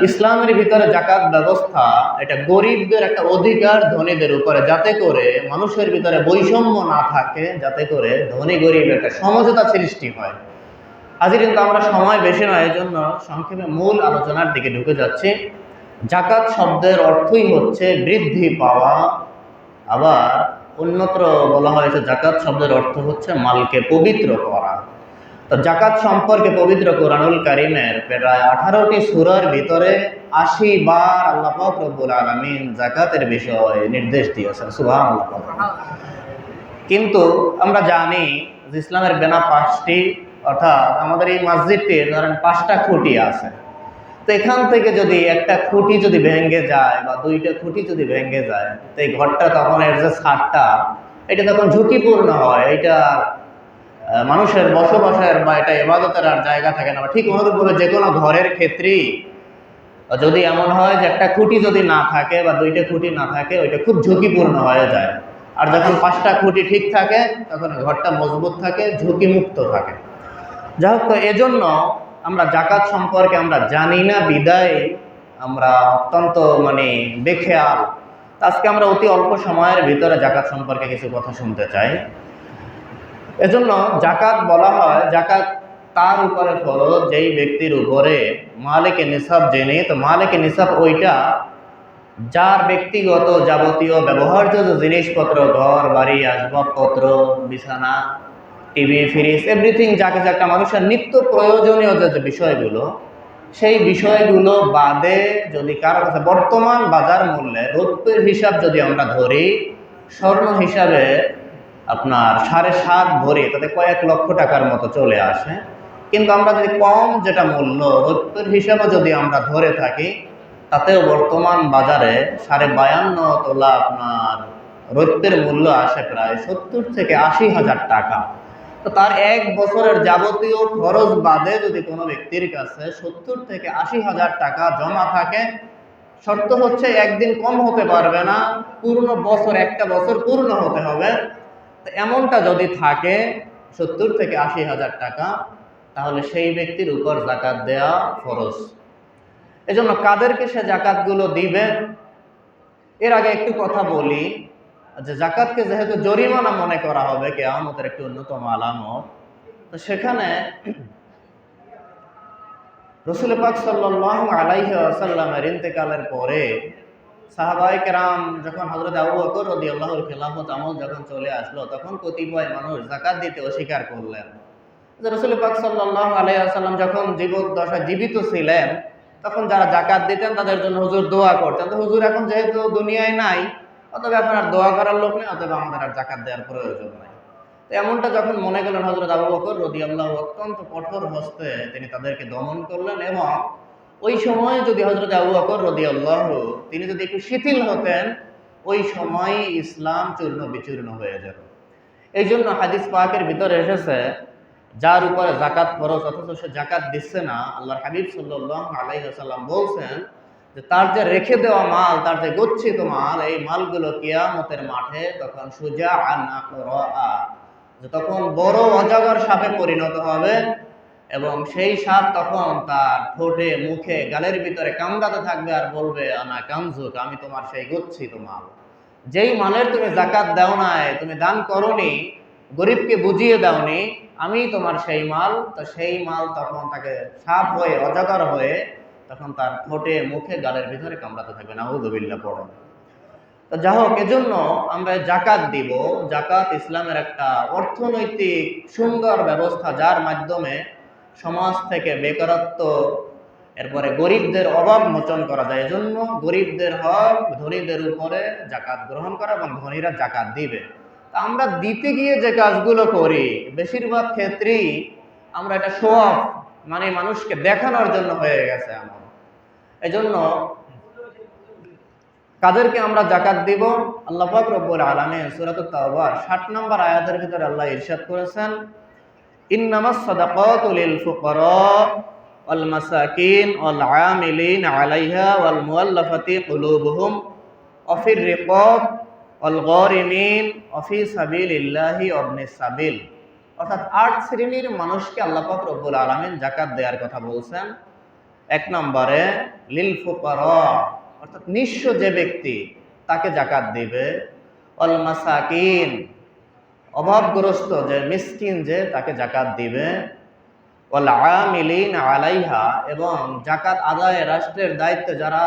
ইসলামের ভিতরে জাকাত ব্যবস্থা এটা গরিবদের একটা অধিকার ধনীদের উপরে, যাতে করে মানুষের ভিতরে বৈষম্য না থাকে, যাতে করে ধনী গরিব একটা সমঝোতা সৃষ্টি হয়। আজকে কিন্তু আমরা সময় বেশি নয়, এই জন্য সংক্ষেপে মূল আলোচনার দিকে ঢুকে যাচ্ছি। জাকাত শব্দের অর্থই হচ্ছে বৃদ্ধি পাওয়া। আবার অন্যত্র বলা হয়েছে জাকাত শব্দের অর্থ হচ্ছে মালকে পবিত্র করা। তো জাকাত সম্পর্কে পবিত্র কোরআনুল কারীমের প্রায় 18টি সূরার ভিতরে 80 বার আল্লাহ পাক রব্বুল আলামিন জাকাতের বিষয়ে নির্দেশ দিয়েছেন। সুবহানাল্লাহ। কিন্তু আমরা জানি যে ইসলামের বেনা 5টি, অর্থাৎ আমাদের এই মসজিদটির ধরেন 5টা খুঁটি আছে। তো এখান থেকে যদি একটা খুঁটি যদি ভেঙে যায় বা 2টা খুঁটি যদি ভেঙে যায়, তো এই ঘরটা তখন এর যে ছাদটা এটা তখন ঝুঁকিপূর্ণ হয়। এটা মানুষের বসবাসের বা এটা ইবাদতের আর জায়গা থাকে না। ঠিক অনুরূপভাবে যে কোনো ঘরের ক্ষেত্রেই যদি এমন হয় যে একটা খুঁটি যদি না থাকে বা 2টা খুঁটি না থাকে, ওইটা খুব ঝুঁকিপূর্ণ হয়ে যায়। আর যখন 5টা খুঁটি ঠিক থাকে তখন ঘরটা মজবুত থাকে, ঝুঁকিমুক্ত থাকে। যাই হোক, তো এজন্য আমরা জাকাত সম্পর্কে আমরা জানি না বিদায় আমরা অত্যন্ত বেখেয়াল। আজকে আমরা অতি অল্প সময়ের ভিতরে জাকাত সম্পর্কে কিছু কথা শুনতে চাই। এজন্য জাকাত বলা হয়, জাকাত তার উপরে ফরজ যেই ব্যক্তির উপরে মালিকে নিসাব জেনে। তো মালিকে নিসাব ওইটা যার ব্যক্তিগত যাবতীয় ব্যবহার্য জিনিসপত্র, ঘর বাড়ি, আসবাবপত্র, বিছানা, টিভি, ফ্রিজ, এভরিথিং, যাকে একটা মানুষের নিত্য প্রয়োজনীয় যে বিষয়গুলো, সেই বিষয়গুলো বাদে যদি কারো কাছে বর্তমান বাজার মূল্যে রৌপ্যের হিসাব যদি আমরা ধরি, স্বর্ণ হিসাবে আপনার 7.5 ভরি, তাতে কয়েক লক্ষ টাকার মতো চলে আসে। কিন্তু আমরা যদি কম যেটা মূল্য রৌপ্যের হিসাবে যদি আমরা ধরে থাকি, তাতেও বর্তমান বাজারে 52.5 তোলা আপনার রৌপ্যের মূল্য আসে প্রায় 70 থেকে 80 হাজার টাকা। তো তার 1 বছরের যাবতীয় খরচ বাদে যদি কোনো ব্যক্তির কাছে 70 থেকে 80 হাজার টাকা জমা থাকে, শর্ত হচ্ছে একদিন কম হতে পারবে না, পুরনো বছর, একটা বছর পূর্ণ হতে হবে। তো এমনটা যদি থাকে 70 থেকে 80 হাজার টাকা, তাহলে সেই ব্যক্তির উপর জাকাত দেওয়া ফরজ। এজন্য কাদেরকে সে জাকাতগুলো দিবে, এর আগে একটু কথা বলি যে জাকাতকে যেহেতু জরিমানা মনে করা হবে কিয়ামতের একটি অন্যতম আলামত, তো সেখানে রাসূল পাক সাল্লাল্লাহু আলাইহি ওয়াসাল্লামের ইন্তেকালের পরে সাহাবায়ে কেরাম যখন হযরত আবু বকর রাদিয়াল্লাহু আনহুর খেলাফত আমল যখন চলে আসলো, তখন কতিপয় মানুষ জাকাত দিতে অস্বীকার করলেন। রাসূল পাক সাল্লাল্লাহু আলাইহি ওয়াসাল্লাম যখন জীবদ্দশায় জীবিত ছিলেন, তখন যারা জাকাত দিতেন তাদের জন্য হুজুর দোয়া করতেন। তো হুজুর এখন যেহেতু দুনিয়ায় নাই, অতএব আপনার দোয়া করার লোক নেই, অতএব আমাদের আর জাকাত দেওয়ার প্রয়োজন নাই। তো এমনটা যখন মনে করলেন হযরত আবু বকর রাদিয়াল্লাহু অত্যন্ত কঠোর হস্তে তিনি তাদেরকে দমন করলেন। এবং ওই সময় যদি হযরত আবু বকর রাদিয়াল্লাহু তিনি যদি একটু শিথিল হতেন, ওই সময় ইসলাম চূর্ণ বিচূর্ণ হয়ে যেত। এই জন্য হাদিস পাকের ভিতরে এসেছে, যার উপরে জাকাত ফরজ অথচ সে জাকাত দিচ্ছে না, আল্লাহর হাবিব সাল্লাল্লাহু আলাইহি ওয়াসাল্লাম বলছেন যে তার যে রেখে দেওয়া মাল, তার যে গচ্ছিত মাল, এই মালগুলো কিয়ামতের মাঠে তখন সুজাআন আকরা, যে তখন বড় অজগর সাপে পরিণত হবে। এবং সেই সাপ তখন তার ঠোঁটে, মুখে, গালের ভিতরে কামড়াতে থাকবে আর বলবে, আনা কানজুক, আমি তোমার সেই গচ্ছিত মাল, যেই মালের তুমি জাকাত দাও নাই, তুমি দান করনি, গরিবকে বুঝিয়ে দাওনি, আমি তোমার সেই মাল। তো সেই মাল তখন তাকে সাপ হয়ে, অজগর হয়ে তখন তার ঠোঁটে, মুখে, গালের ভিতরে কামড়াতে থাকবে। নাউযুবিল্লাহ পড়ে। তো যাই হোক, এজন্য আমরা জাকাত দিব। জাকাত ইসলামের একটা অর্থনৈতিক সুন্দর ব্যবস্থা, যার মাধ্যমে সমাজ থেকে বেকারত্ব, এরপরে গরিবদের অভাব মোচন করা যায়। এজন্য গরিবদের হক ধনীদের উপরে জাকাত গ্রহণ করা, এবং ধনীরা জাকাত দিবে। তা আমরা দিতে গিয়ে যে কাজগুলো করি, বেশিরভাগ ক্ষেত্রেই আমরা এটা শো অফ, মানুষকে দেখানোর জন্য হয়ে গেছে আমার। এজন্য কাদেরকে আমরা জাকাত দিব? আল্লাহ পাক রব্বুল আলামিন সূরাতুত তাওবার 60 নম্বর আয়াতের ভিতরে আল্লাহ ইরশাদ করেছেন, ইন্নামাস সাদাকাতু লিল ফুকারা ওয়াল মাসাকিন ওয়াল আমিলিন আলাইহা ওয়াল মুআল্লাফাতি কুলুবুহুম ওয়া ফির রিকাব ওয়াল গারিমিন ওয়া ফি সাবিলিল্লাহি ওয়া ইবনিস সাবিল। অর্থাৎ 8 শ্রেণীর মানুষকে আল্লাহ পাক রব্বুল আলামিন জাকাত দেওয়ার কথা বলছেন। এক নম্বরে লিল ফুকারা, অর্থাৎ নিঃস্ব যে ব্যক্তি তাকে জাকাত দিবে, অল মাসাকিন, অভাবগ্রস্ত যে মিসকিন যে তাকে জাকাত দিবে, ওয়াল আমিলিন আলাইহা, এবং জাকাত আদায়ে রাষ্ট্রের দায়িত্বে যারা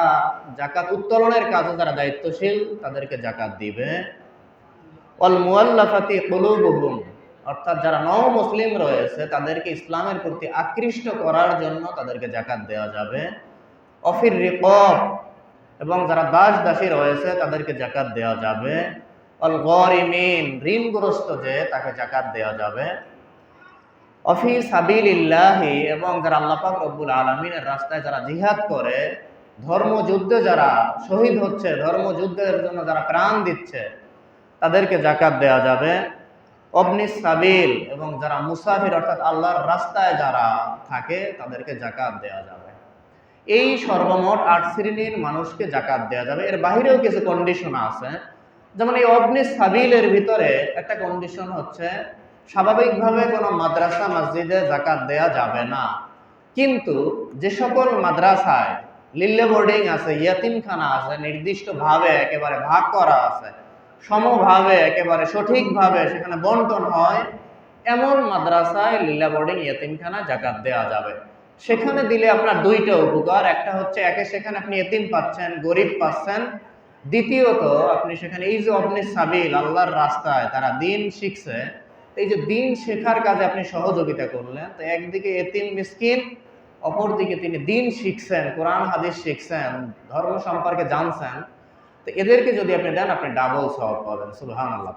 জাকাত উত্তোলনের কাজে যারা দায়িত্বশীল তাদেরকে জাকাত দিবে, ওয়াল মুআল্লাফাতি কুলুবুহুম, অর্থাৎ যারা নও মুসলিম রয়েছে তাদেরকে ইসলামের প্রতি আকৃষ্ট করার জন্য তাদেরকে জাকাত দেওয়া যাবে, অফির রিকাব, এবং যারা দাস দাসী রয়েছে তাদেরকে জাকাত দেওয়া যাবে, অল গরিমিন, ঋণগ্রস্ত যে তাকে জাকাত দেওয়া যাবে, অফি সাবিলিল্লাহি, এবং যারা আল্লাহ পাক রব্বুল আলামিনের রাস্তায় যারা জিহাদ করে, ধর্মযুদ্ধে যারা শহীদ হচ্ছে, ধর্মযুদ্ধের জন্য যারা প্রাণ দিচ্ছে তাদেরকে জাকাত দেওয়া যাবে, অবনিস সাবিল, এবং যারা মুসাফির অর্থাৎ আল্লাহর রাস্তায় যারা থাকে তাদেরকে জাকাত দেওয়া যাবে। এই সর্বমোট 8 শ্রেণীর মানুষকে জাকাত দেওয়া যাবে। এর বাহিরেও কিছু কন্ডিশন আছে, যেমন এই অবনিস সাবিলের ভিতরে একটা কন্ডিশন হচ্ছে স্বাভাবিকভাবে কোনো মাদ্রাসা মসজিদে জাকাত দেয়া যাবে না, কিন্তু যে সকল মাদ্রাসায় লিল্লে বোর্ডিং আছে, ইয়াতিমখানা আছে, নির্দিষ্টভাবে একেবারে ভাগ করা আছে, সমভাবে একেবারে সঠিকভাবে সেখানে বন্টন হয়, এমন মাদ্রাসায় লিল্লা বোর্ডিং ইয়াতিমখানা জাকাত দেওয়া যাবে। সেখানে দিলে আপনার দুইটা উপকার, একটা হচ্ছে একে সেখানে আপনি এতিম পাচ্ছেন, গরিব পাচ্ছেন, দ্বিতীয়ত আপনি সেখানে এই যে অবনিস সাবিল আল্লাহর রাস্তায় তারা দিন শিখছে, এই যে দিন শেখার কাজে আপনি সহযোগিতা করলেন, তো একদিকে এতিম মিসকিন, অপরদিকে তিনি দিন শিখছেন, কোরআন হাদিস শিখছেন, ধর্ম সম্পর্কে জানছেন, তো এদেরকে যদি আপনি দেন আপনি ডাবল সওয়াব পাবেন। সুবহানাল্লাহ।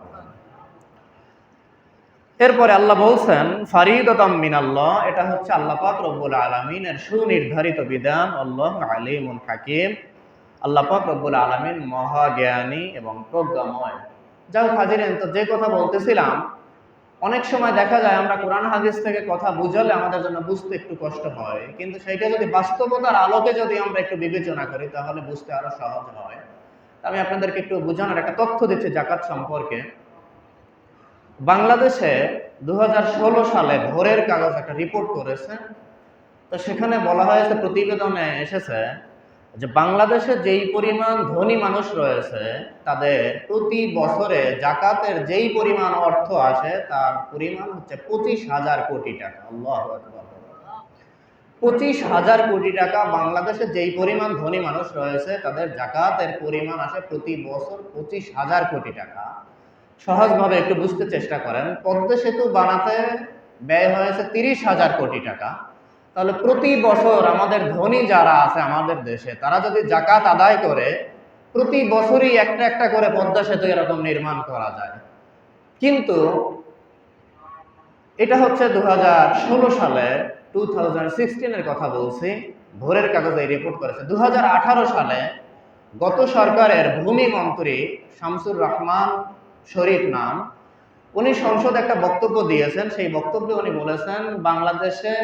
এরপরে আল্লাহ বলছেন ফারিদাতাম মিনাল্লাহ, এটা হচ্ছে আল্লাহ পাক রব্বুল আলামিনের সুনির্ধারিত বিধান। আল্লাহু আলিমুন হাকিম, আল্লাহ পাক রব্বুল আলামিন মহাজ্ঞানী এবং প্রজ্ঞাময়। যাও হাজিরেন, তো যে কথা বলতেছিলাম, অনেক সময় দেখা যায় আমরা কোরআন হাদিস থেকে কথা বুঝালে আমাদের জন্য বুঝতে একটু কষ্ট হয়, কিন্তু সেইটা যদি বাস্তবতার আলোকে যদি আমরা একটু বিবেচনা করি তাহলে বুঝতে আরো সহজ হয়। আমি আপনাদেরকে একটু বোঝানোর একটা তথ্য দিচ্ছি জাকাত সম্পর্কে। বাংলাদেশে 2016 সালে ভোরের কাগজ একটা রিপোর্ট করেছে, তো সেখানে বলা হয়েছে, প্রতিবেদনে এসেছে যে বাংলাদেশে যেই পরিমাণ ধনী মানুষ রয়েছে তাদের প্রতি বছরে জাকাতের যেই পরিমাণ অর্থ আসে তার পরিমাণ হচ্ছে 25,000 কোটি টাকা। আল্লাহু আকবার। 25,000 কোটি টাকা। বাংলাদেশে যেই পরিমাণ ধনী মানুষ রয়েছে তাদের জাকাতের পরিমাণ আসে প্রতি বছর 25,000 কোটি টাকা। সহজভাবে একটু বুঝতে চেষ্টা করেন, পদ্মা সেতু বানাতে ব্যয় হয়েছে 30,000 কোটি টাকা। তাহলে প্রতি বছর আমাদের ধনী যারা আছে আমাদের দেশে তারা যদি জাকাত আদায় করে, প্রতি বছরই একটা একটা করে পদ্মা সেতু এরকম নির্মাণ করা যায়। কিন্তু এটা হচ্ছে 2016 সালে, 2016 এর কথা বলছি, ভোরের কাগজে রিপোর্ট করেছে। 2018 সালে গত সরকারের ভূমি মন্ত্রী শামসুর রহমান শরীফ নাম, উনি সংসদে একটা বক্তব্য দিয়েছেন। সেই বক্তব্যে উনি বলেছেন বাংলাদেশে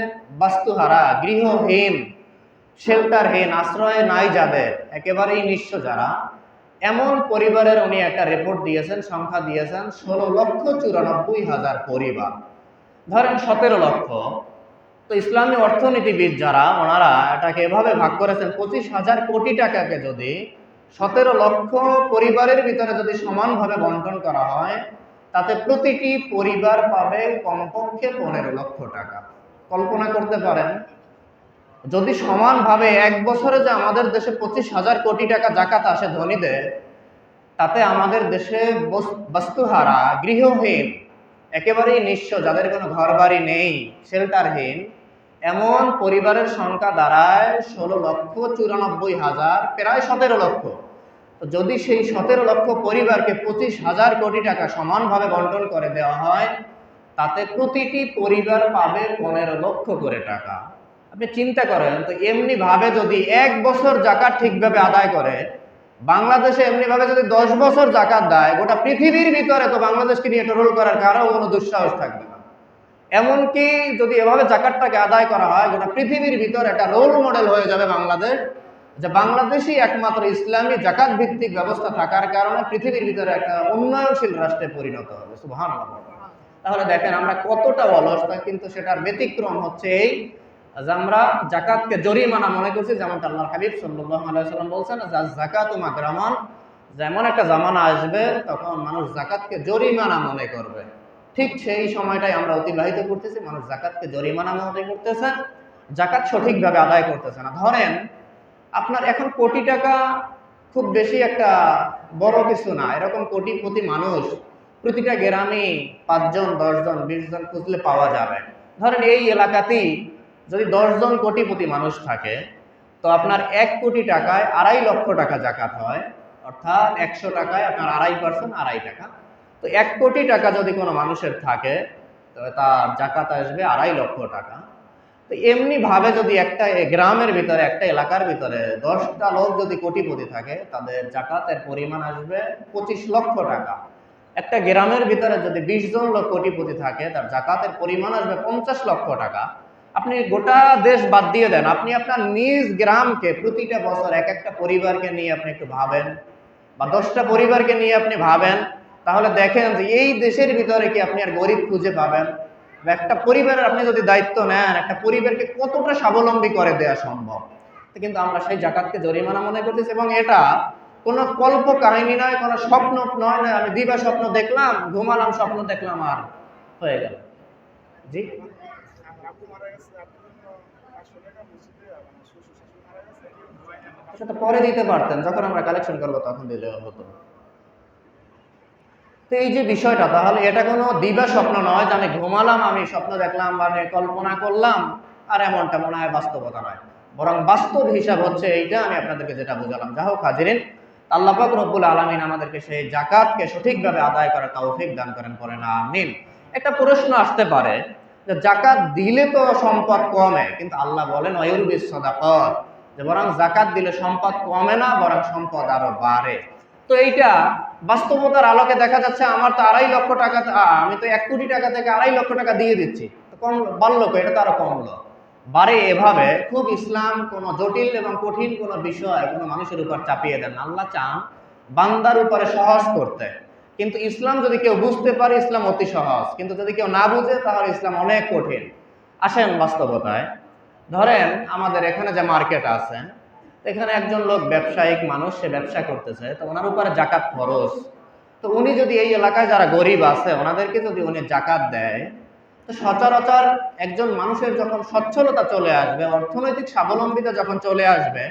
বাস্তুহারা, গৃহহীন, শেল্টারহীন, আশ্রয় নাই যাদের, একেবারেই নিঃস্ব যারা, এমন পরিবারের উনি একটা রিপোর্ট দিয়েছেন, সংখ্যা দিয়েছেন 16,94,000 পরিবার। ধরেন 17 লক্ষ, তো ইসলামী অর্থনীতিবিদ যারা ওনারা এটাকে এভাবে ভাগ করেছেন, 25,000 কোটি টাকাকে যদি 17 লক্ষ পরিবারের ভিতরে যদি সমানভাবে বন্টন করা হয়, তাতে প্রতিটি পরিবার পাবে কমপক্ষে 15 লক্ষ টাকা। কল্পনা করতে পারেন, যদি সমানভাবে এক বছরে যে আমাদের দেশে 25,000 কোটি টাকা জাকাত আসে ধনীদের, তাতে আমাদের দেশে বস্তুহারা, গৃহহীন, একেবারেই নিঃস্ব, যাদের কোনো ঘর বাড়ি নেই, শেল্টারহীন, এমন পরিবারের সংখ্যা দাঁড়ায় 16,94,000, প্রায় 17 লক্ষ। তো যদি সেই 17 লক্ষ পরিবারকে 25,000 কোটি টাকা সমানভাবে বন্টন করে দেওয়া হয়, তাতে প্রতিটি পরিবার পাবে 15 লক্ষ করে টাকা। আপনি চিন্তা করেন তো, এমনি ভাবে যদি এক বছর জাকাত ঠিকভাবে আদায় করে, বাংলাদেশে এমনি ভাবে যদি 10 বছর জাকাত দেয়, গোটা পৃথিবীর ভিতরে তো বাংলাদেশকে নিয়ে ট্রোল করার কারো কোনো দুঃসাহস থাকবে না। এমনকি যদি এভাবে জাকাতটাকে আদায় করা হয়, গোটা পৃথিবীর ভিতরে একটা রোল মডেল হয়ে যাবে বাংলাদেশ, যে বাংলাদেশই একমাত্র ইসলামী জাকাত ভিত্তিক ব্যবস্থা থাকার কারণে পৃথিবীর ভিতরে একটা উন্নয়নশীল রাষ্ট্রে পরিণত হবে। সুবহানাল্লাহ। তাহলে দেখেন আমরা কতটা অলস, কিন্তু সেটার ব্যতিক্রম হচ্ছে এই যে আমরা জাকাতকে জরিমানা মনে করছি, যেমনটা আল্লাহর হাবিব সাল্লাল্লাহু আলাইহি ওয়াসাল্লাম বলছেন, যাকাতু মাগরামান, যেমন একটা জামানা আসবে তখন মানুষ জাকাতকে জরিমানা মনে করবে। ঠিক সেই সময়টাই আমরা অতিবাহিত করতেছি, মানুষ জাকাতকে জরিমানা মনে করতেছে, জাকাত সঠিকভাবে আদায় করতেছে না। ধরেন আপনার এখন কোটি টাকা খুব বেশি একটা বড় কিছু না, এরকম কোটিপতি মানুষ প্রতিটা গ্রামে 5 জন 10 জন 20 জন খুঁজলে পাওয়া যাবে। ধরেন এই এলাকাতেই যদি 10 জন কোটিপতি মানুষ থাকে, তো আপনার 1 কোটি টাকায় 2.5 লক্ষ টাকা জাকাত হয়, অর্থাৎ 100 টাকায় আপনার 2.5% 2.5 টাকা। তো 1 কোটি টাকা যদি কোনো মানুষের থাকে, তো তার জাকাত আসবে 2.5 লক্ষ টাকা। তো এমনি ভাবে যদি একটা গ্রামের ভিতরে, একটা এলাকার ভিতরে 10টা লোক যদি কোটিপতি থাকে, তাদের জাকাতের পরিমাণ আসবে 25 লক্ষ টাকা। একটা গ্রামের ভিতরে যদি 20 জন লোক কোটিপতি থাকে, তার জাকাতের পরিমাণ আসবে 50 লক্ষ টাকা। আপনি গোটা দেশ বাদ দিয়ে দেন, আপনি আপনার নিজ গ্রামকে প্রতিটা বছর এক একটা পরিবারকে নিয়ে আপনি একটু ভাবেন, বা 10টা পরিবারকে নিয়ে আপনি ভাবেন, তাহলে দেখেন যে এই দেশের ভিতরে কি আপনি আর গরিব খুঁজে পাবেন? বা একটা পরিবারের আপনি যদি দায়িত্ব নেন, একটা পরিবারকে কতটা স্বাবলম্বী করে দেওয়া সম্ভব। কিন্তু আমরা সেই জাকাতকে জরিমানা মনে করতেছি, এবং এটা কোনো কল্প কাহিনী নয়, কোনো স্বপ্ন নয়, না আমি দিবা স্বপ্ন দেখলাম, ঘুমালাম, স্বপ্ন দেখলাম আর হয়ে গেল। জি, সেটা পরে দিতে পারতেন, যখন আমরা কালেকশন করবো তখন দিলে হতো। তো এই যে বিষয়টা, তাহলে এটা কোনো দিবা স্বপ্ন নয় যে আমি ঘুমালাম, আমি স্বপ্ন দেখলাম বা আমি কল্পনা করলাম, আর এমনটা মনে হয় বাস্তবতা নয়, বরং বাস্তব হিসাব হচ্ছে এইটা। আমি আপনাদেরকে যেটা বুঝালাম, যা হোক হাজিরিন, আল্লাহ পাক রব্বুল আলামিন আমাদেরকে সেই জাকাতকে সঠিকভাবে আদায় করার তৌফিক দান করেন, পড়েন আমিন। একটা প্রশ্ন আসতে পারে যে জাকাত দিলে তো সম্পদ কমে, কিন্তু আল্লাহ বলেন ওয়ায়ুরবিস সাদাকাত, যে বরং জাকাত দিলে সম্পদ কমে না, বরং সম্পদ আরো বাড়ে। তো এইটা বাস্তবতার আলোকে দেখা যাচ্ছে, আমার তো 2.5 লক্ষ টাকা, আমি তো 1 কোটি টাকা থেকে 2.5 লক্ষ টাকা দিয়ে দিচ্ছি, কম বাড়লো, এটা তো আরো কমলো। বাড়ে এভাবে খুব ইসলাম কোন জটিল এবং কঠিন কোন বিষয় কোন মানুষের উপর চাপিয়ে দেন না। আল্লাহ চান বান্দার উপরে সহজ করতে। কিন্তু ইসলাম যদি কেউ বুঝতে পারে, ইসলাম অতি সহজ, কিন্তু যদি কেউ না বুঝে, তাহলে ইসলাম অনেক কঠিন। আসেন বাস্তবতায়, ধরেন আমাদের এখানে যে মার্কেট আছে, এখানে একজন লোক ব্যবসায়িক মানুষ, সে ব্যবসা করতেছে, তো ওনার উপরে জাকাত খরচ। তো উনি যদি এই এলাকায় যারা গরিব আছে ওনাদেরকে যদি উনি জাকাত দেয়, তো সচরাচর একজন মানুষের যখন সচ্ছলতা চলে আসবে, অর্থনৈতিক স্বাবলম্বিতা যখন চলে আসবে,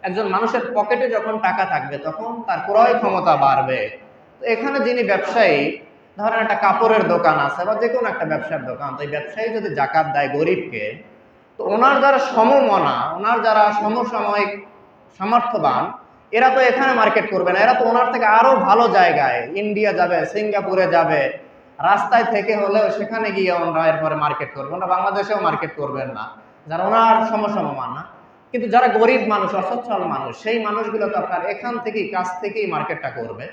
একজন মানুষের পকেটে যখন টাকা থাকবে, তখন তার ক্রয় ক্ষমতা বাড়বে। তো এখানে যিনি ব্যবসায়ী, ধরেন একটা কাপড়ের দোকান আছে বা যে কোনো একটা ব্যবসার দোকান, তো এই ব্যবসায়ী যদি জাকাত দেয় গরিবকে, তো ওনার যারা সমমনা, ওনার যারা সমসাময়িক সামর্থ্যবান, এরা তো এখানে মার্কেট করবে না, এরা তো ওনার থেকে আরো ভালো জায়গায় ইন্ডিয়া যাবে, সিঙ্গাপুরে যাবে, রাস্তায় থেকে হলেও সেখানে গিয়ে ওনারা এরপরে মার্কেট করবে। ওনারা বাংলাদেশেও মার্কেট করবেন না, যারা ওনার সমসমান না। কিন্তু যারা গরিব মানুষ, অসচ্ছল মানুষ, সেই মানুষগুলো তো আপনার এখান থেকেই, কাছ থেকেই মার্কেটটা করবে।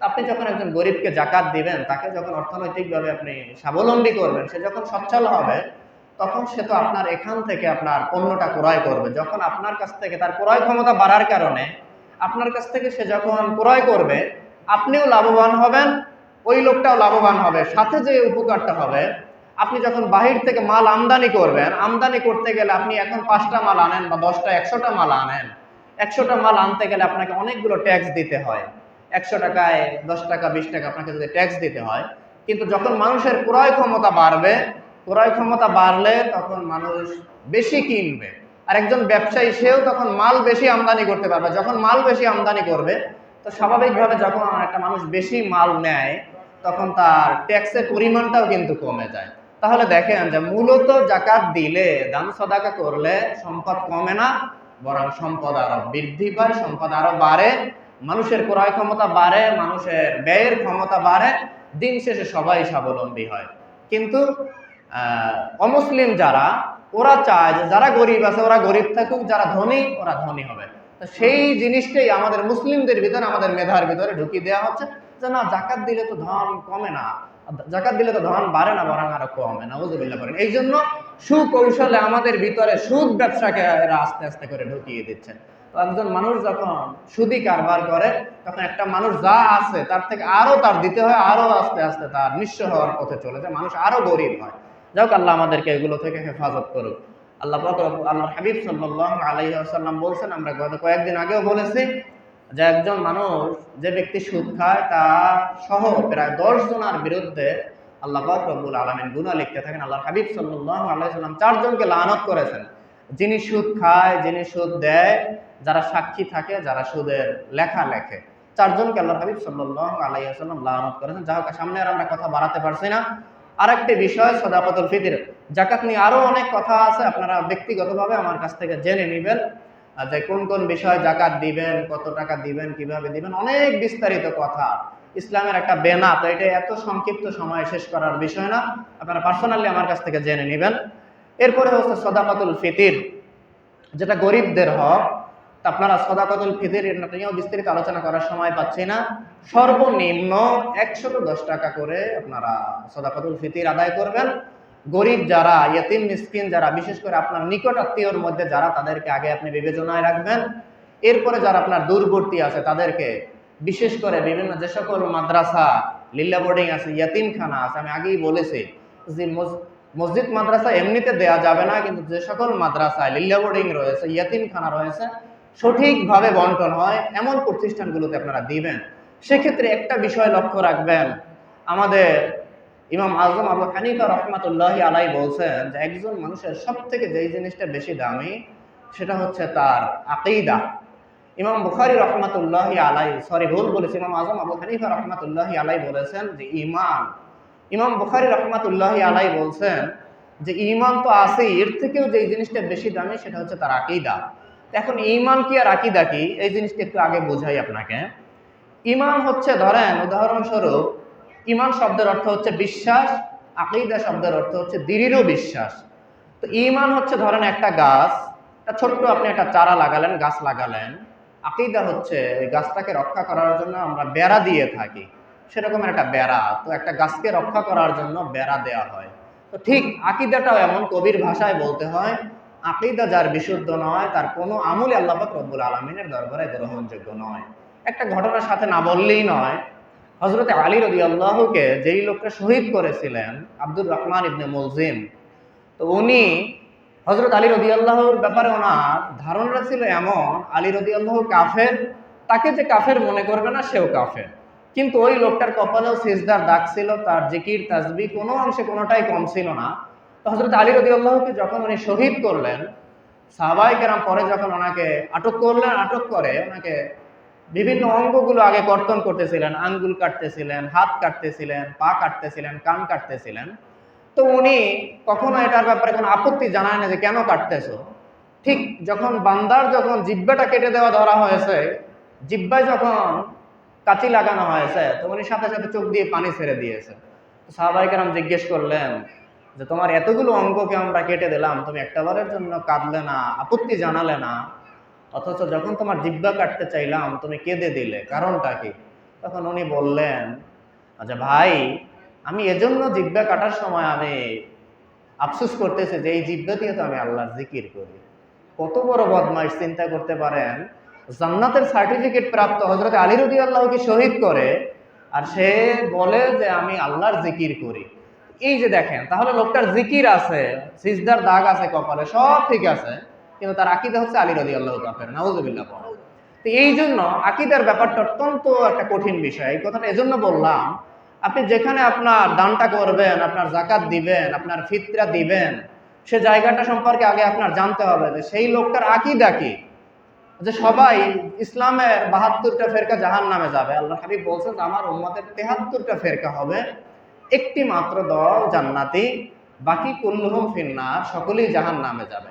আপনি যখন একজন গরিবকে জাকাত দিবেন, তাকে যখন অর্থনৈতিকভাবে আপনি স্বাবলম্বী করবেন, সে যখন সচ্ছল হবে, তখন সে তো আপনার এখান থেকে আপনার পণ্যটা ক্রয় করবে। যখন আপনার কাছ থেকে তার ক্রয় ক্ষমতা বাড়ার কারণে আপনার কাছ থেকে সে যখন ক্রয় করবে, আপনিও লাভবান হবেন, ওই লোকটাও লাভবান হবে। সাথে যে উপকারটা হবে, আপনি যখন বাহির থেকে মাল আমদানি করবেন, আমদানি করতে গেলে আপনি এখন 5টা মাল আনেন বা 10টা, 100টা মাল আনেন, 100টা মাল আনতে গেলে আপনাকে অনেকগুলো ট্যাক্স দিতে হয়। 100 টাকায় 10 টাকা 20 টাকা আপনাকে যদি ট্যাক্স দিতে হয়। কিন্তু যখন মানুষের ক্রয় ক্ষমতা বাড়বে, ক্রয় ক্ষমতা বাড়লে তখন মানুষ বেশি কিনবে। আর একজন ব্যবসায়ী, সেও তখন মাল বেশি আমদানি করতে পারবে। যখন মাল বেশি আমদানি করবে, তো স্বাভাবিকভাবে যখন একটা মানুষ বেশি মাল নেয়, তখন তার ট্যাক্সের পরিমাণটাও কিন্তু কমে যায়। তাহলে দেখেন যে মূলত জাকাত দিলে, দান সদাকা করলে সম্পদ কমে না, বরং সম্পদ আরো বৃদ্ধি পায়, সম্পদ আরো বাড়ে, মানুষের ক্রয় ক্ষমতা বাড়ে, মানুষের ব্যয়ের ক্ষমতা বাড়ে, দিন শেষে সবাই স্বাবলম্বী হয়। কিন্তু অমুসলিম যারা, ওরা চায় যে যারা গরিব আছে ওরা গরিব থাকুক, যারা ধনী ওরা ধনী হবে। তো সেই জিনিসটাই আমাদের মুসলিমদের ভিতরে, আমাদের মেধার ভিতরে ঢুকিয়ে দেওয়া হচ্ছে যে না, জাকাত দিলে তো ধন কমে না, জাকাত দিলে তো ধন বাড়ে না, বরং আরো কমে। নাউযুবিল্লাহ করেন। এই জন্য সুকৌশলে আমাদের ভিতরে সুদ ব্যবসাকে এরা আস্তে আস্তে করে ঢুকিয়ে দিচ্ছেন। তো একজন মানুষ যখন সুদি কারবার করে, তখন একটা মানুষ যা আছে তার থেকে আরো তার দিতে হয়, আরো আস্তে আস্তে তার নিঃস্ব হওয়ার পথে চলে যায়, মানুষ আরো গরিব হয়। যাক, আল্লাহ আমাদেরকে এগুলো থেকে হেফাজত করুক। আল্লাহর হাবিব সাল্লাল্লাহু আলাইহি ওয়াসাল্লাম বলছেন, আমরা গত কয়েকদিন আগেও বলেছি, যে একজন মানুষ, যে ব্যক্তি সুদ খায় তা সহ প্রায় 10 জনের বিরুদ্ধে আল্লাহ পাক রব্বুল আলামিন গুনাহ লিখতে থাকেন। আল্লাহর হাবিব সাল্লাল্লাহু আলাইহি ওয়াসাল্লাম 4 জনকে লানত করেছেন, যিনি সুদ খায়, যিনি সুদ দেয়, যারা সাক্ষী থাকে, যারা সুদের লেখা লেখে। 4 জনকে আল্লাহর হাবিব সাল্লাল্লাহু আলাইহি ওয়াসাল্লাম লানত করেছেন। যা হোক, সামনে আর আমরা কথা বাড়াতে পারছি না। আরেকটি বিষয় সাদাকাতুল ফিতর, যাকাত নিয়ে আরো অনেক কথা আছে, আপনারা ব্যক্তিগতভাবে আমার কাছ থেকে জেনে নেবেন, যে কোন কোন বিষয় জাকাত দিবেন, কত টাকা দিবেন, কিভাবে দিবেন, অনেক বিস্তারিত কথা। ইসলামের একটা বেনা, তো এটা এত সংক্ষিপ্ত সময়ে শেষ করার বিষয় না, আপনারা পার্সোনালি আমার কাছ থেকে জেনে নেবেন। এরপরে হচ্ছে সাদাকাতুল ফিতর, যেটা গরিবদের হক। তা আপনারা সাদাকাতুল ফিতর নিয়েও বিস্তারিত আলোচনা করার সময় পাচ্ছি না। সর্বনিম্ন 110 টাকা করে আপনারা সাদাকাতুল ফিতর আদায় করবেন। গরিব যারা, ইয়েতিম মিসকিন যারা, বিশেষ করে আপনার নিকট আত্মীয়র মধ্যে যারা, তাদেরকে আগে আপনি বিবেচনায় রাখবেন। এরপরে যারা আপনার দূরবর্তী আছে তাদেরকে, বিশেষ করে বিভিন্ন যে সকল মাদ্রাসা, লিল্লা বোর্ডিং আছে, ইয়েতিমখানা আছে, আমি আগেই বলেছি যে মসজিদ মাদ্রাসা এমনিতে দেয়া যাবে না, কিন্তু যে সকল মাদ্রাসায় লিল্লা বোর্ডিং রয়েছে, ইয়েতিমখানা রয়েছে, সঠিকভাবে বন্টন হয় এমন প্রতিষ্ঠানগুলোতে আপনারা দিবেন। সেক্ষেত্রে একটা বিষয় লক্ষ্য রাখবেন, আমাদের ইমাম আজম আবু হানিফা রহমাতুল্লাহি আলাই বলছেন যে একজন মানুষের সব থেকে যেই জিনিসটা বেশি দামি সেটা হচ্ছে তার আকীদা। ইমাম বুখারী রহমাতুল্লাহি আলাই, ভুল বলেছি, ইমাম আজম আবু হানিফা রহমাতুল্লাহি আলাই বলেছেন যে ঈমান। ইমাম বুখারী রহমাতুল্লাহি আলাই বলছেন যে ঈমান তো আছে, এর থেকেও যেই জিনিসটা বেশি দামি সেটা হচ্ছে তার আকীদা। এখন ঈমান কি আর আকীদা কি, এই জিনিসটা একটু আগে বোঝাই আপনাকে। ঈমান হচ্ছে, ধরেন উদাহরণস্বরূপ, ঈমান শব্দের অর্থ হচ্ছে বিশ্বাস, আকীদা শব্দের অর্থ হচ্ছে দৃঢ় বিশ্বাস। তো ঈমান হচ্ছে, ধরেন একটা গাছ, ছোট্ট আপনি একটা চারা লাগালেন, গাছ লাগালেন। আকীদা হচ্ছে এই গাছটাকে রক্ষা করার জন্য আমরা বেড়া দিয়ে থাকি, সেরকম একটা বেড়া। তো একটা গাছকে রক্ষা করার জন্য বেড়া দেয়া হয়। তো ঠিক আকীদাটাও এমন, কবির ভাষায় বলতে হয়, আকীদা যার বিশুদ্ধ নয় তার কোনো আমলই আল্লাহ পাক রব্বুল আলামিনের দরবারে গ্রহণযোগ্য নয়। একটা ঘটনার সাথে না বললেই নয়, হযরত আলী রাদিয়াল্লাহুকে যেই লোকটা শহীদ করেছিলেন, আব্দুর রহমান ইবনে মুলজিম, তো উনি হযরত আলী রাদিয়াল্লাহুর ব্যাপারে ওনার ধারণা ছিল এমন, আলী রাদিয়াল্লাহু কাফের, তাকে যে কাফের মনে করবে না সেও কাফের। কিন্তু ওই লোকটার কপালেও সিজদার দাগ ছিল, তার জিকির তাসবিহ কোনো অংশে কোনোটাই কম ছিল না। তো হযরত আলী রাদিয়াল্লাহুকে যখন উনি শহীদ করলেন, সাহাবায়ে কেরাম পরে যখন ওনাকে আটক করলেন, আটক করে ওনাকে বিভিন্ন অঙ্গগুলো আগে কর্তন করতেছিলেন, আঙ্গুল কাটতেছিলেন, হাত কাটতেছিলেন, পা কাটতেছিলেন, কান কাটতেছিলেন। তো উনি কখনো এটার ব্যাপারে কোনো আপত্তি জানায় না যে কেন কাটতেছো। ঠিক যখন বান্দার যখন জিহ্বাটা কেটে দেওয়া ধরা হয়েছে, জিহ্বায় যখন কাঁচি লাগানো হয়েছে, তো উনি সাথে সাথে চোখ দিয়ে পানি ছেড়ে দিয়েছে। সাহাবায়ে কেরাম জিজ্ঞেস করলেন যে তোমার এতগুলো অঙ্গকে আমরা কেটে দিলাম, তুমি একটাবারের জন্য কাঁদলে না, আপত্তি জানালে না, অথচ যখন তোমার জিহ্বা কাটতে চাইলাম তুমি কেঁদে দিলে, কারণটা কি? তখন উনি বললেন, আচ্ছা ভাই, আমি এজন্য জিহ্বা কাটার সময় আমি আফসোস করতেছি যে এই জিহ্বা দিয়ে তো আমি আল্লাহর জিকির করি। কত বড় বদমাইশ, চিন্তা করতে পারেন, জান্নাতের সার্টিফিকেট প্রাপ্ত হযরত আলী রাদিয়াল্লাহুকে শহীদ করে, আর সে বলে যে আমি আল্লাহর জিকির করি। এই যে দেখেন, তাহলে লোকটার জিকির আছে, সিজদার দাগ আছে কপালে, সব ঠিক আছে, কিন্তু তার আকীদা হচ্ছে আলী রাদিয়াল্লাহু কাফের, নাউযুবিল্লাহ। তো এই জন্য আকীদার ব্যাপারটা অত্যন্ত একটা কঠিন বিষয়। এই কথাটা এজন্য বললাম, আপনি যেখানে আপনার দানটা করবেন, আপনার যাকাত দিবেন, আপনার ফিতরা দিবেন, সে জায়গাটা সম্পর্কে আগে আপনার জানতে হবে যে সেই লোকটার আকীদা কি। যে সবাই ইসলামের ৭২টা ফেরকা জাহান্নামে যাবে, আল্লাহর হাবিব বলছেন আমার উম্মতের ৭৩টা ফেরকা হবে, একটি মাত্র দল জান্নাতি, বাকি কুল্লুহুম ফিন্নার, সকলেই জাহান্নামে যাবে।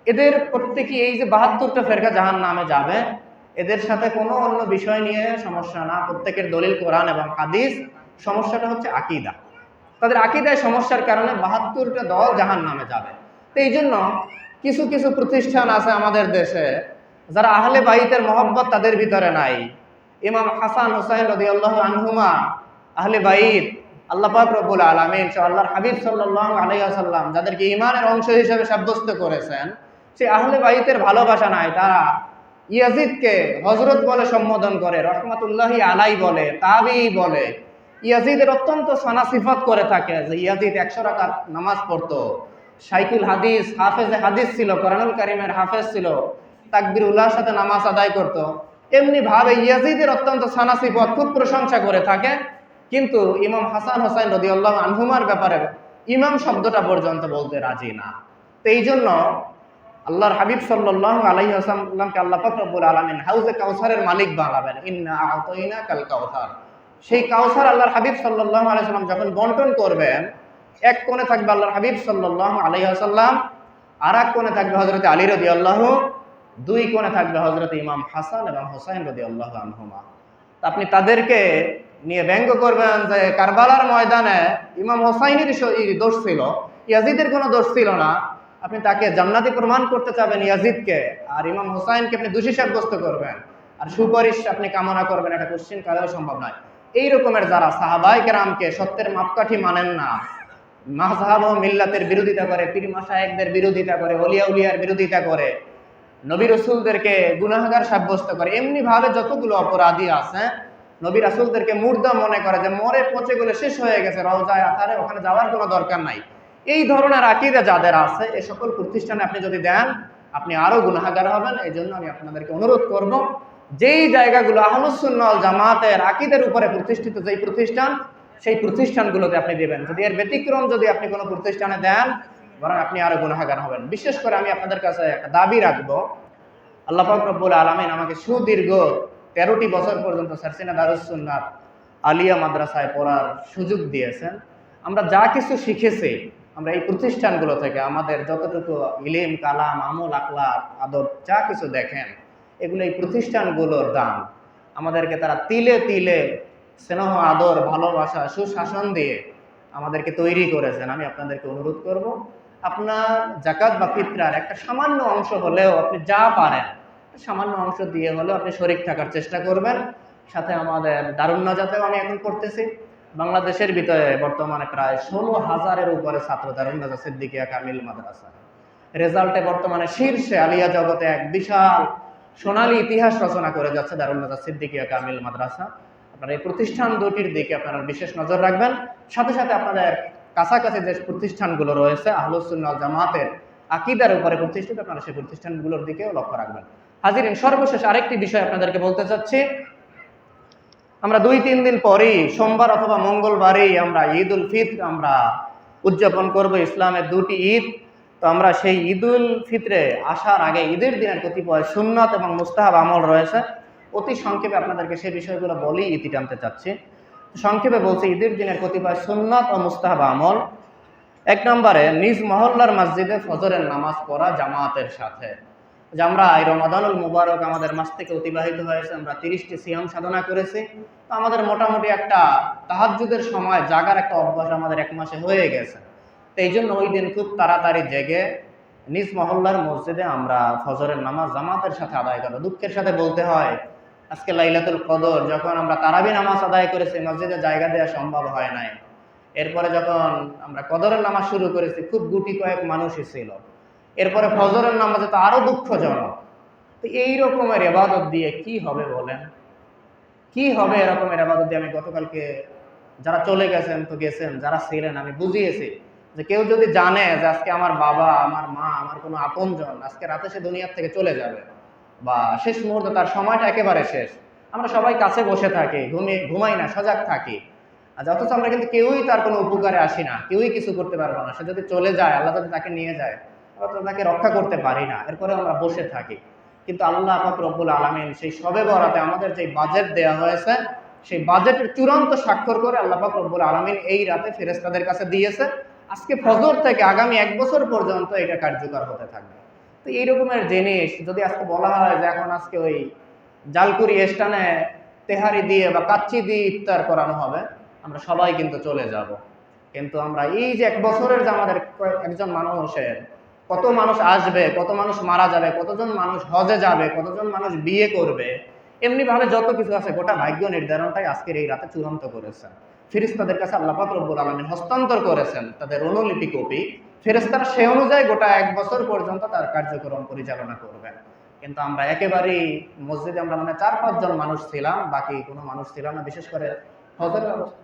এদের প্রত্যেকেই, এই যে ৭২টা ফেরকা জাহান্নামে যাবে, এদের সাথে কোনো অন্য বিষয় নিয়ে সমস্যা না, প্রত্যেকের দলিল কোরআন এবং হাদিস। সমস্যাটা হচ্ছে আকীদা। তাদের আকীদায় সমস্যার কারণে ৭২টা দল জাহান্নামে যাবে। তো এই জন্য কিছু কিছু প্রতিষ্ঠান আছে আমাদের দেশে, যারা আহলে বাইতের মহব্বত তাদের ভিতরে নাই। ইমাম হাসান হুসাইন রাদিয়াল্লাহু আনহুমা আহলে বাইত, আল্লাহ পাক রব্বুল আলামিন আল্লাহর হাবিব সাল্লাল্লাহু আলাইহি ওয়াসাল্লাম যাদেরকে ঈমানের অংশ হিসেবে সাব্যস্ত করেছেন, সেই আহলে বাইতের ভালোবাসা নাই। তারা ইয়াজিদকে হযরত বলে সম্বোধন করে, রহমাতুল্লাহি আলাই বলে, তাবিঈ বলে। ইয়াজিদের অত্যন্ত সানা সিফাত করে থাকে যে ইয়াজিদ 100 রাকাত নামাজ পড়তো, শাইখুল হাদিস, হাফেজে হাদিস ছিল, কোরআনুল কারীমের হাফেজ ছিল, তাকবীরুল্লাহর সাথে নামাজ আদায় করত। এমনি ভাবে ইয়াজিদের অত্যন্ত সানাসিফত খুব প্রশংসা করে থাকে, কিন্তু ইমাম হাসান হোসাইন রাদিয়াল্লাহু আনহুমার ব্যাপারে ইমাম শব্দটা পর্যন্ত বলতে রাজি না। তো এই জন্য আল্লাহর হাবিব সাল্লাল্লাহু আলাইহি ওয়াসাল্লামকে আল্লাহ পাক রব্বুল আলামিন হাউজে কাউসারের মালিক বানাবেন, ইন্না আ'তাইনা কাল কাউসার। সেই কাউসার আল্লাহর হাবিব সাল্লাল্লাহু আলাইহি ওয়াসাল্লাম যখন বন্টন করবেন, এক কোণে থাকবে আল্লাহর হাবিব সাল্লাল্লাহু আলাইহি ওয়াসাল্লাম, আর এক কোণে থাকবে হযরত আলী রাদিয়াল্লাহু, দুই কোণে থাকবে হযরত ইমাম হাসান এবং হোসাইন রাদিয়াল্লাহু আনহুমা। আপনি তাদেরকে নিয়ে ব্যঙ্গ করবেন যে কারবালার ময়দানে ইমাম হোসাইনের দোষ ছিল, ইয়াজিদের কোনো দোষ ছিল না। আপনি তাকে জান্নাতি প্রমাণ করতে চাবেন ইয়াজিদকে, আর ইমাম হোসাইনকে আপনি দোষী সাব্যস্ত করবেন আর সুপারিশ আপনি কামনা করবেন, এটা কোশ্চিন কালেও সম্ভব নয়। এই রকমের যারা সাহাবায়ে কেরামকে সত্যের মাপকাঠি মানেন না, মাযহাব ও মিল্লাতের বিরোধিতা করে, পীর মাশায়েখদের বিরোধিতা করে, ওলিয়া উলিয়ার বিরোধিতা করে, নবী রাসূলদেরকে গুনাহগার সাব্যস্ত করে, এমনি ভাবে যতগুলো অপরাধী আছে নবী রাসূলদেরকে মুর্দা মনে করে যে মরে পচে গেলে শেষ হয়ে গেছে, রওজায় আথারে ওখানে যাওয়ার কোনো দরকার নাই। এই ধরনের আকীদা যাদের আছে, এই সকল প্রতিষ্ঠানে আপনি যদি দেন আপনি আরো গুনাহগার হবেন। এই জন্য আমি আপনাদেরকে অনুরোধ করব, যেই জায়গাগুলো আহলুস সুন্নাহ ওয়াল জামাতের আকীদার উপরে প্রতিষ্ঠিত যেই প্রতিষ্ঠান, সেই প্রতিষ্ঠানগুলোতে আপনি দেবেন। যদি এর ব্যতিক্রম যদি আপনি কোনো প্রতিষ্ঠানে দেন, বরং আপনি আরো গুনাহগার হবেন। বিশেষ করে আমি আপনাদের কাছে একটা দাবি রাখবো, আল্লাহ পাক রব্বুল আলামিন আমাকে সুদীর্ঘ 13টি বছর পর্যন্ত সারসিনা দারুস সুন্নাত আলিয়া মাদ্রাসায় পড়ার সুযোগ দিয়েছেন। আমরা যা কিছু শিখেছি আমরা এই প্রতিষ্ঠানগুলো থেকে, আমাদের যতটুকু ইলম, কালাম, আমল, আখলাক, আদব যা কিছু দেখেন, এগুলো এই প্রতিষ্ঠানগুলোর দান। আমাদেরকে তারা তিলে তিলে স্নেহ, আদর, ভালোবাসা, সুশাসন দিয়ে আমাদেরকে তৈরি করেছেন। আমি আপনাদেরকে অনুরোধ করব, আপনার যাকাত বা ফিতরার একটা সামান্য অংশ হলেও আপনি যা পারেন সামান্য অংশ দিয়ে হলেও আপনি শরীক থাকার চেষ্টা করবেন। সাথে আমাদের দারুন নাজাতেও আমি এখন পড়তেছি। বাংলাদেশের ভিতরে বর্তমানে প্রায় 16,000-এর উপরে ছাত্র দারুন নাজাত সিদ্দিকিয়া কামিল মাদ্রাসা। রেজাল্টে বর্তমানে শীর্ষে আলিয়া জগতে এক বিশাল সোনালী ইতিহাস রচনা করে যাচ্ছে দারুন নাজাত সিদ্দিকিয়া কামিল মাদ্রাসা। আপনারা এই প্রতিষ্ঠান দুটির দিকে আপনারা বিশেষ নজর রাখবেন। সাথে সাথে আপনাদের কাছাকাছি যে প্রতিষ্ঠানগুলো রয়েছে আহলুস সুন্নাহ ওয়াল জামাতের আকীদার উপরে প্রতিষ্ঠিত, আপনারা সেই প্রতিষ্ঠানগুলোর দিকেও লক্ষ্য রাখবেন। হাজিরিন, সর্বশেষ আরেকটি বিষয় আপনাদেরকে বলতে চাচ্ছি। আমরা 2-3 দিন পরেই সোমবার অথবা মঙ্গলবারেই আমরা ঈদ উল ফিতর আমরা উদযাপন করব, ইসলামের দুটি ঈদ। তো আমরা সেই ঈদ উল ফিতরে আসার আগে ঈদের দিনের কতিপয় সুন্নাত এবং মুস্তাহাব আমল রয়েছে, অতি সংক্ষেপে আপনাদেরকে সেই বিষয়গুলো বলেই ইতি টানতে চাচ্ছি। সংক্ষেপে বলছি, ঈদের দিনের কতিপয় সুন্নাত ও মুস্তাহাব আমল। 1 নম্বরে নিজ মহল্লার মসজিদে ফজরের নামাজ পড়া জামাতের সাথে। যে আমরা এই রমাদানুল মুবারক আমাদের মাস থেকে অতিবাহিত হয়েছে, আমরা 30টি সিয়াম সাধনা করেছি। তো আমাদের মোটামুটি একটা তাহাজ্জুদের সময় জাগার একটা অভ্যাস আমাদের 1 মাসে হয়ে গেছে। তো এই জন্য ওই দিন খুব তাড়াতাড়ি জেগে নিজ মহল্লার মসজিদে আমরা ফজরের নামাজ জামাতের সাথে আদায় করব। দুঃখের সাথে বলতে হয়, আজকে লাইলাতুল কদর যখন আমরা তারাবি নামাজ আদায় করেছি, মসজিদে জায়গা দেওয়া সম্ভব হয় নাই। এরপরে যখন আমরা কদরের নামাজ শুরু করেছি, খুব গুটি কয়েক মানুষই ছিল। এরপরে ফজরের নামাজে তো আরো দুঃখজনক। তো এই রকমের ইবাদত দিয়ে কি হবে বলেন? কি হবে এরকমের ইবাদত দিয়ে? আমি গতকালকে, যারা চলে গেছেন তো গেছেন, যারা ছিলেন আমি বুঝিয়েছি যে কেউ যদি জানে যে আজকে আমার বাবা, আমার মা, আমার কোনো আপনজন আজকে রাতে সে দুনিয়ার থেকে চলে যাবে, বা শেষ মুহূর্তে তার সময়টা একেবারে শেষ, আমরা সবাই কাছে বসে থাকি, ঘুমাই না, সজাগ থাকি। আর অথচ আমরা কিন্তু কেউই তার কোনো উপকারে আসি না, কেউই কিছু করতে পারবো না। সে যদি চলে যায়, আল্লাহ যদি তাকে নিয়ে যায়, আমরা তো তাকে রক্ষা করতে পারি না, এরপরে আমরা বসে থাকি। কিন্তু আল্লাহ পাক রব্বুল আলামিন সেই শবে বরাতে আমাদের যে বাজেট দেওয়া হয়েছে, সেই বাজেটের চূড়ান্ত স্বাক্ষর করে আল্লাহ পাক রব্বুল আলামিন এই রাতে ফেরেশতাদের কাছে দিয়েছে। আজকে ফজর থেকে আগামী 1 বছর পর্যন্ত এটা কার্যকর হতে থাকবে। তো এই রকমের জিনিস যদি আজকে বলা হয় যে এখন আজকে ওই জালকুড়ি স্থানে তেহারি দিয়ে বা কাচ্চি দিয়ে ইফতার করানো হবে, আমরা সবাই কিন্তু চলে যাব। কিন্তু আমরা এই যে 1 বছরের যে আমাদের একজন মানুষের কত মানুষ আসবে, কত মানুষ মারা যাবে, কতজন মানুষ হজে যাবে, কতজন মানুষ বিয়ে করবে, এমনি ভাবে যত কিছু আছে, গোটা ভাগ্য নির্ধারণটাই আজকের এই রাতে চূড়ান্ত করেছেন। ফেরেশতাদের কাছে আল্লাহ পাক রব্বুল আলামিন হস্তান্তর করেছেন তাদের অনুলিপি কপি। ফেরেশতারা সে অনুযায়ী গোটা 1 বছর পর্যন্ত তার কার্যক্রম পরিচালনা করবেন। কিন্তু আমরা একেবারেই মসজিদে আমরা মানে 4-5 জন মানুষ ছিলাম, বাকি কোনো মানুষ ছিল না। বিশেষ করে হজরের অবস্থা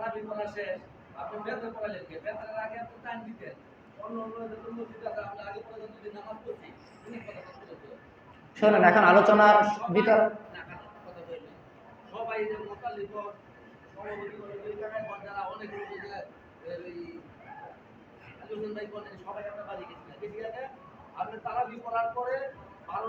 তারাবি পড়া শেষ, আপনি বেতন পড়ালেন কে? বেতনের আগে আপনি টাইম দিতেন। অন্য যত মসজিদ আছে আমরা আগে পর্যন্ত যদি নামাজ পড়ছি, তিনি কথা বলতে। শোনেন, এখন আলোচনার ভিতর কথা বললেন। সবাই যে মোতাল্লিফ সভাপতি করে ওই জায়গায় যারা অনেক লোক যে এই আলোচনা ভাই বলেন সবাই আমরা বাড়ি গেছিলাম। গেছি আপনি তারাবি পড়ার পরে 12